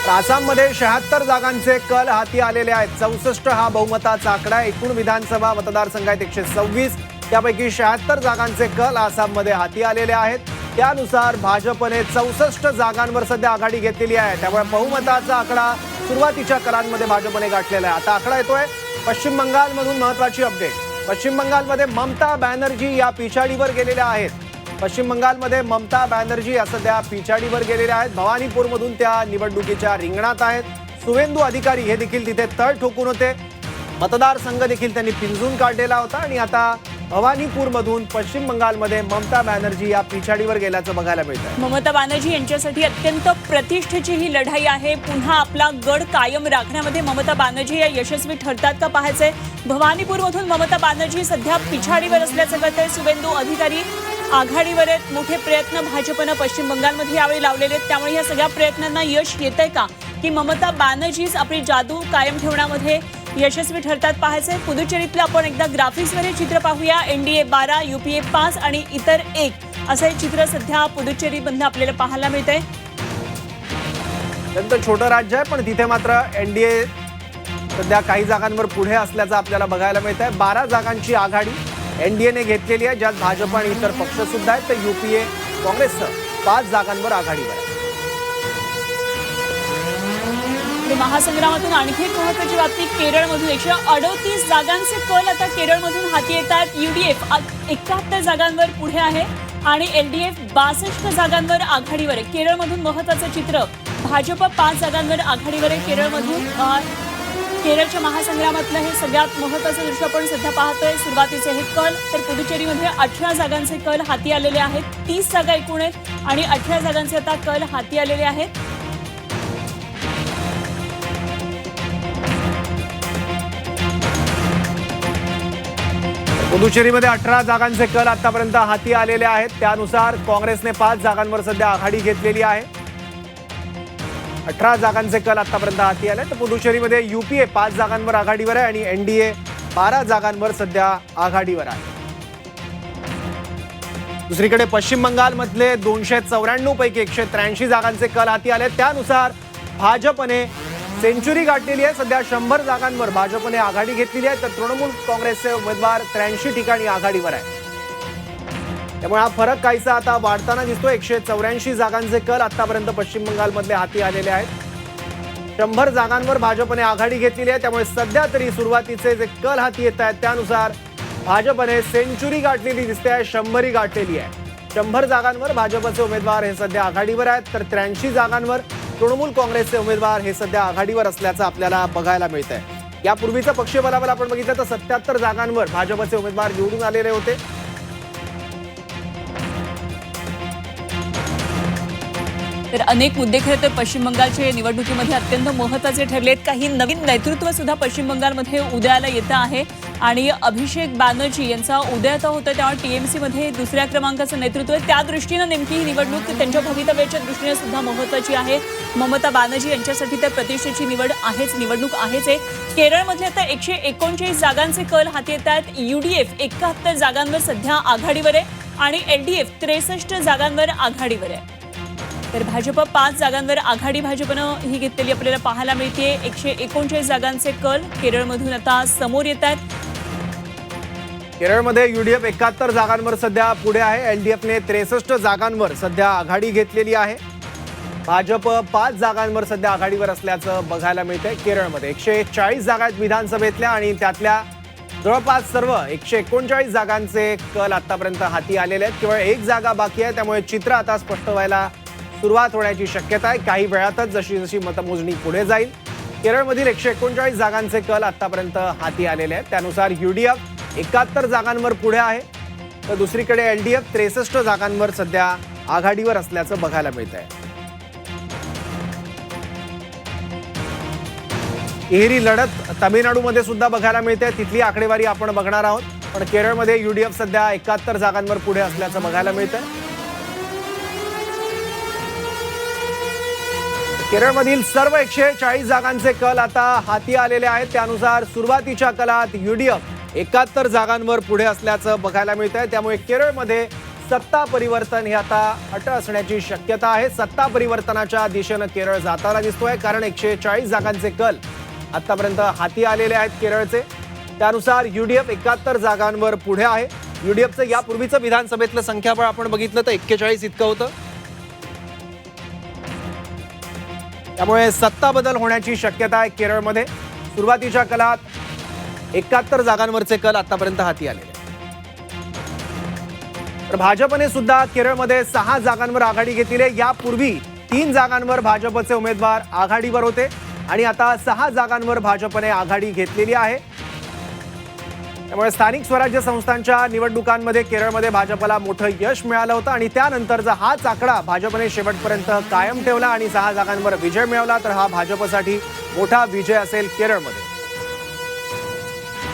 आसाममध्ये 76 जागांचे कल हाती आलेले आहेत। 64 हा बहुमताचा आकडा। एकूण विधानसभा मतदारसंघ आहेत 126, त्यापैकी 76 जागांचे कल आसाममध्ये हाती आलेले आहेत। त्यानुसार भाजपने 64 जागांवर सध्या आघाडी घेतलेली आहे। त्यामुळे बहुमताचा आकडा सुरुवातीच्या कलांमध्ये भाजपने गाठलेला आहे। आता आकडा येतोय पश्चिम बंगालमधून महत्त्वाची अपडेट। पश्चिम बंगालमध्ये ममता बॅनर्जी या पिछाडीवर गेलेल्या आहेत। पश्चिम बंगालमध्ये ममता बॅनर्जी या सध्या पिछाडीवर गेलेल्या आहेत। भवानीपूरमधून त्या निवडणुकीच्या रिंगणात आहेत। सुवेंदू अधिकारी हे देखील तिथे तळ ठोकून होते। मतदारसंघ देखील त्यांनी पिंजून काढलेला होता आणि आता भवानीपूरमधून पश्चिम बंगालमध्ये ममता बॅनर्जी या पिछाडीवर गेल्याचं बघायला मिळतंय। ममता बॅनर्जी यांच्यासाठी अत्यंत प्रतिष्ठेची ही लढाई आहे। पुन्हा आपला गड कायम राखण्यामध्ये ममता बंर्जी या यशस्वी ठरतात का पाहायचंय। भवानीपूरमधून ममता बॅनर्जी सध्या पिछाडीवर असल्याचं कळतंय। सुवेंदू अधिकारी आघाडीवर आहेत। मोठे प्रयत्न भाजपनं पश्चिम बंगालमध्ये यावेळी लावलेले आहेत। त्यामुळे या सगळ्या प्रयत्नांना यश येतंय का की ममता बॅनर्जीच आपली जादू कायम ठेवण्यामध्ये यशस्वी ठरतात पाहायचंय। पुदुचेरीतलं आपण एकदा ग्राफिक्सवर हे चित्र पाहूया। एनडीए 12, यूपीए 5 आणि इतर 1 असं हे चित्र सध्या पुदुचेरीमधनं आपल्याला पाहायला मिळतंय। अत्यंत छोटं राज्य आहे, पण तिथे मात्र एनडीए सध्या काही जागांवर पुढे असल्याचं आपल्याला बघायला मिळतंय। 12 जागांची आघाडी एनडीएने घेतलेली आहे, ज्यात भाजप आणि इतर पक्ष सुद्धा आहेत। तर यूपीए काँग्रेससह 5 जागांवर आघाडीवर आहे। महासंग्रामातून आणखी एक महत्त्वाची बातमी केरळमधून 138 जागांचे कल आता केरळमधून हाती येतात। यूडीएफ 71 जागांवर पुढे आहे आणि एलडीएफ 62 जागांवर आघाडीवर आहे। केरळमधून महत्त्वाचं चित्र, भाजप 5 जागांवर आघाडीवर आहे। केरळमधून केरळच्या महासंग्रामातलं हे सगळ्यात महत्त्वाचं दृश्य आपण सध्या पाहतोय। सुरुवातीचे हे कल, तर पुदुचेरीमध्ये 18 जागांचे कल हाती आलेले आहेत। 30 जागा एकूण आहेत आणि 18 जागांचे आता कल हाती आलेले आहेत। पुदुचेरीमध्ये 18 जागांचे कल आतापर्यंत हाती आलेले आहेत। त्यानुसार काँग्रेसने 5 जागांवर सध्या आघाडी घेतलेली आहे। 18 जागांचे कल आतापर्यंत हाती आले। तर पुदुचेरीमध्ये यूपीए 5 जागांवर आघाडीवर आहे आणि एनडीए 12 जागांवर सध्या आघाडीवर आहे। दुसरीकडे पश्चिम बंगालमधले 294 पैकी 183 जागांचे कल हाती आले। त्यानुसार भाजपने सेंचुरी गाठलेली आहे। सध्या 100 जागांवर भाजपने आघाडी घेतलेली आहे। तर तृणमूल काँग्रेसचे उमेदवार 83 ठिकाणी आघाडीवर आहे। त्यामुळे हा फरक काहीसा आता वाढताना दिसतो। 184 जागांचे कल आतापर्यंत पश्चिम बंगालमधले हाती आलेले आहेत। 100 जागांवर भाजपने आघाडी घेतलेली आहे। त्यामुळे सध्या तरी सुरुवातीचे जे कल हाती येत आहेत त्यानुसार भाजपने सेंचुरी गाठलेली दिसते आहे, 100 गाठलेली आहे। 100 जागांवर भाजपचे उमेदवार हे सध्या आघाडीवर आहेत। तर 83 जागांवर तृणमूल काँग्रेसचे उमेदवार हे सध्या आघाडीवर असल्याचं आपल्याला बघायला मिळतंय। यापूर्वीचा पक्षीय बलाबल आपण बघितलं तर 77 जागांवर भाजपचे उमेदवार निवडून आलेले होते। तर अनेक मुद्दे खरं तर पश्चिम बंगालच्या निवडणुकीमध्ये अत्यंत महत्त्वाचे ठरलेत। काही नवीन नेतृत्व सुद्धा पश्चिम बंगालमध्ये उदयाला येतं आहे आणि अभिषेक बॅनर्जी यांचा उदय आता होतं। त्यामुळे टीएमसीमध्ये दुसऱ्या क्रमांकाचं नेतृत्व आहे। त्या दृष्टीनं नेमकी ही निवडणूक त्यांच्या भवितव्याच्या दृष्टीने सुद्धा महत्त्वाची आहे। ममता बॅनर्जी यांच्यासाठी तर प्रतिष्ठेची निवडणूक आहेच आहे। केरळमध्ये आता 139 जागांचे कल हाती येत आहेत। यूडीएफ 71 जागांवर सध्या आघाडीवर आहे आणि एलडीएफ 63 जागांवर आघाडीवर आहे। तर भाजप 5 जागांवर आघाडी भाजपनं ही घेतलेली आपल्याला पाहायला मिळते। 139 जागांचे कल केरळमधून आता समोर येत आहेत। केरळमध्ये यूडीएफ 71 जागांवर सध्या पुढे आहे। एलडीएफने 63 जागांवर सध्या आघाडी घेतलेली आहे। भाजप 5 जागांवर सध्या आघाडीवर असल्याचं बघायला मिळतंय। केरळमध्ये 140 जागा आहेत विधानसभेतल्या आणि त्यातल्या जवळपास सर्व 139 जागांचे कल आतापर्यंत हाती आलेले आहेत। केवळ 1 जागा बाकी आहे। त्यामुळे चित्र आता स्पष्ट व्हायला सुरुवात होण्याची शक्यता आहे। काही वेळातच जशी जशी मतमोजणी पुढे जाईल केरळमधील 139 जागांचे कल आतापर्यंत हाती आलेले आहेत। त्यानुसार यूडीएफ 71 जागांवर पुढे आहे, तर दुसरीकडे एलडीएफ 63 जागांवर सध्या आघाडीवर असल्याचं बघायला मिळत आहे। तिहेरी लढत तामिळनाडूमध्ये सुद्धा बघायला मिळते। तिथली आकडेवारी आपण बघणार आहोत, पण केरळमध्ये यूडीएफ सध्या 71 जागांवर पुढे असल्याचं बघायला मिळतं। केरळमधील सर्व 140 जागांचे कल आता हाती आलेले आहेत। त्यानुसार सुरुवातीच्या कलात यूडीएफ 71 जागांवर पुढे असल्याचं बघायला मिळतंय। त्यामुळे केरळमध्ये सत्ता परिवर्तन हे आता अट असण्याची शक्यता आहे. सत्ता परिवर्तनाच्या दिशेनं केरळ जाताना दिसतोय, कारण 140 जागांचे कल आतापर्यंत हाती आलेले आहेत केरळचे. त्यानुसार युडीएफ 71 जागांवर पुढे आहे. युडीएफचं यापूर्वीचं विधानसभेतलं संख्याबळ आपण बघितलं तर 41 इतकं होतं. त्यामुळे सत्ता बदल होण्याची शक्यता आहे केरळमध्ये. सुरुवातीच्या कलात 71 जागांवरचे कल आतापर्यंत हाती आलेले. तर भाजपने सुद्धा केरळमध्ये 6 जागांवर आघाडी घेतली आहे. यापूर्वी 3 जागांवर भाजपचे उमेदवार आघाडीवर होते आणि आता 6 जागांवर भाजपने आघाडी घेतलेली आहे. त्यामुळे स्थानिक स्वराज्य संस्थांच्या निवडणुकांमध्ये केरळमध्ये भाजपला मोठं यश मिळालं होतं आणि त्यानंतरचा हाच आकडा भाजपने शेवटपर्यंत कायम ठेवला आणि 6 जागांवर विजय मिळवला. तर हा भाजपसाठी मोठा विजय असेल केरळमध्ये.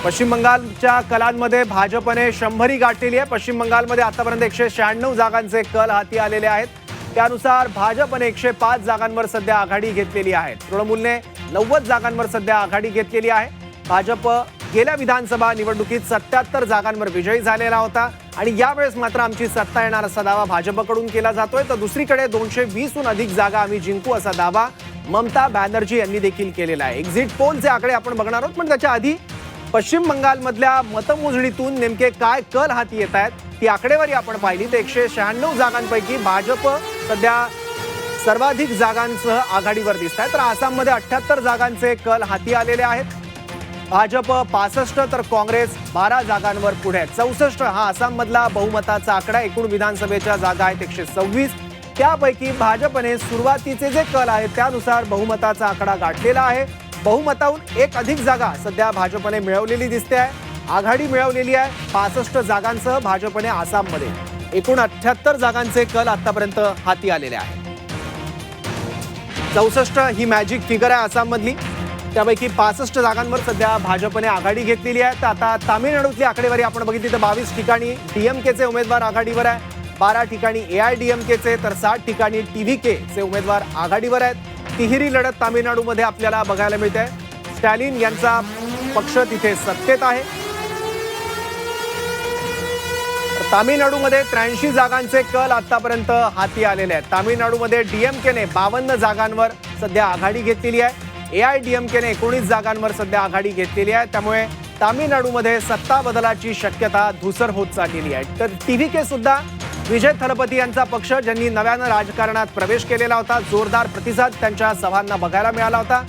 पश्चिम बंगालच्या कलांमध्ये भाजपने 100 गाठलेली आहे. पश्चिम बंगालमध्ये आतापर्यंत 196 जागांचे कल हाती आलेले आहेत. त्यानुसार भाजपने 105 जागांवर सध्या आघाडी घेतलेली आहे. तृणमूलने 90 जागांवर सध्या आघाडी घेतलेली आहे. भाजप गेल्या विधानसभा निवडणुकीत 77 जागांवर विजयी झालेला होता आणि यावेळेस मात्र आमची सत्ता येणार असा दावा भाजपकडून केला जातोय. तर दुसरीकडे 220हून अधिक जागा आम्ही जिंकू असा दावा ममता बॅनर्जी यांनी देखील केलेला आहे. एक्झिट पोलचे आकडे आपण बघणार आहोत, पण त्याच्या आधी पश्चिम बंगालमधल्या मतमोजणीतून नेमके काय कल हाती येत आहेत ती आकडेवारी आपण पाहिली तर 196 जागांपैकी भाजप सध्या सर्वाधिक जागांसह आघाडीवर दिसत आहे. तर आसाममध्ये 78 जागांचे कल हाती आलेले आहेत. भाजप 65 तर काँग्रेस 12 जागांवर पुढे आहे. 64 हा आसाममधला बहुमताचा आकडा. एकूण विधानसभेच्या जागा आहेत 126. त्यापैकी भाजपने सुरुवातीचे जे कल आहेत त्यानुसार बहुमताचा आकडा गाठलेला आहे. बहुमताहून एक अधिक जागा सध्या भाजपने मिळवलेली दिसते आहे. आघाडी मिळवलेली आहे 65 जागांसह भाजपने आसाममध्ये. एकूण 78 जागांचे कल आतापर्यंत हाती आलेले आहेत. 64 ही मॅजिक फिगर आहे आसाममधली. त्यापैकी 65 जागांवर सध्या भाजपने आघाडी घेतलेली आहे. तर आता तामिळनाडूतली आकडेवारी आपण बघितली तर 22 ठिकाणी डीएमकेचे उमेदवार आघाडीवर आहे. 12 ठिकाणी एआयडीएमकेचे तर 60 ठिकाणी टीव्हीकेचे उमेदवार आघाडीवर आहेत. तिहेरी लढत तामिळनाडूमध्ये आपल्याला बघायला मिळते. स्टॅलिन यांचा पक्ष तिथे सत्तेत आहे. तामिळनाडूमध्ये 83 जागांचे कल आतापर्यंत हाती आलेले आहेत. तामिळनाडूमध्ये डीएमकेने 52 जागांवर सध्या आघाडी घेतलेली आहे. एआयडीएमकेने 19 जागांवर सध्या आघाडी घेतलेली आहे. त्यामुळे तामिळनाडूमध्ये सत्ता बदलाची शक्यता धुसर होत चाललेली आहे. तर टीव्हीके सुद्धा विजय थलपती यांचा पक्ष, ज्यांनी नव्यानं राजकारणात प्रवेश केलेला होता, जोरदार प्रतिसाद त्यांच्या सभांना बघायला मिळाला होता,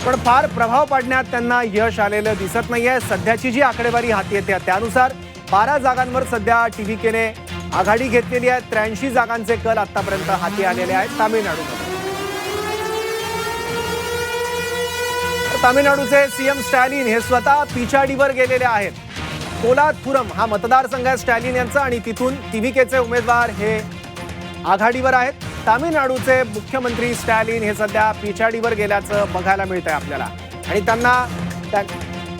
पण फार प्रभाव पाडण्यात त्यांना यश आलेलं दिसत नाहीये. सध्याची जी आकडेवारी हाती येते त्यानुसार 12 जागांवर सध्या टीव्हीकेने आघाडी घेतलेली आहे. 83 जागांचे कल आतापर्यंत हाती आलेले आहेत तामिळनाडूमध्ये. तामिळनाडूचे सीएम स्टॅलिन हे स्वतः पिछाडीवर गेलेले आहेत. कोलाथुरम हा मतदारसंघ आहे स्टॅलिन यांचा आणि तिथून टीव्हीकेचे उमेदवार हे आघाडीवर आहेत. तामिळनाडूचे मुख्यमंत्री स्टॅलिन हे सध्या पिछाडीवर गेल्याचं बघायला मिळतंय आपल्याला आणि त्यांना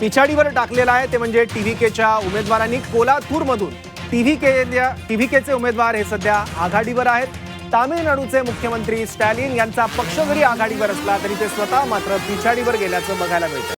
पिछाडीवर टाकलेलं आहे ते म्हणजे टीव्हीकेच्या उमेदवारांनी. कोलाथूरमधून टीव्हीकेचे उमेदवार हे सध्या आघाडीवर आहेत. तामिळनाडूचे मुख्यमंत्री स्टॅलिन यांचा पक्ष जरी आघाडीवर असला तरी ते स्वतः मात्र पिछाडीवर गेल्याचं बघायला मिळतं.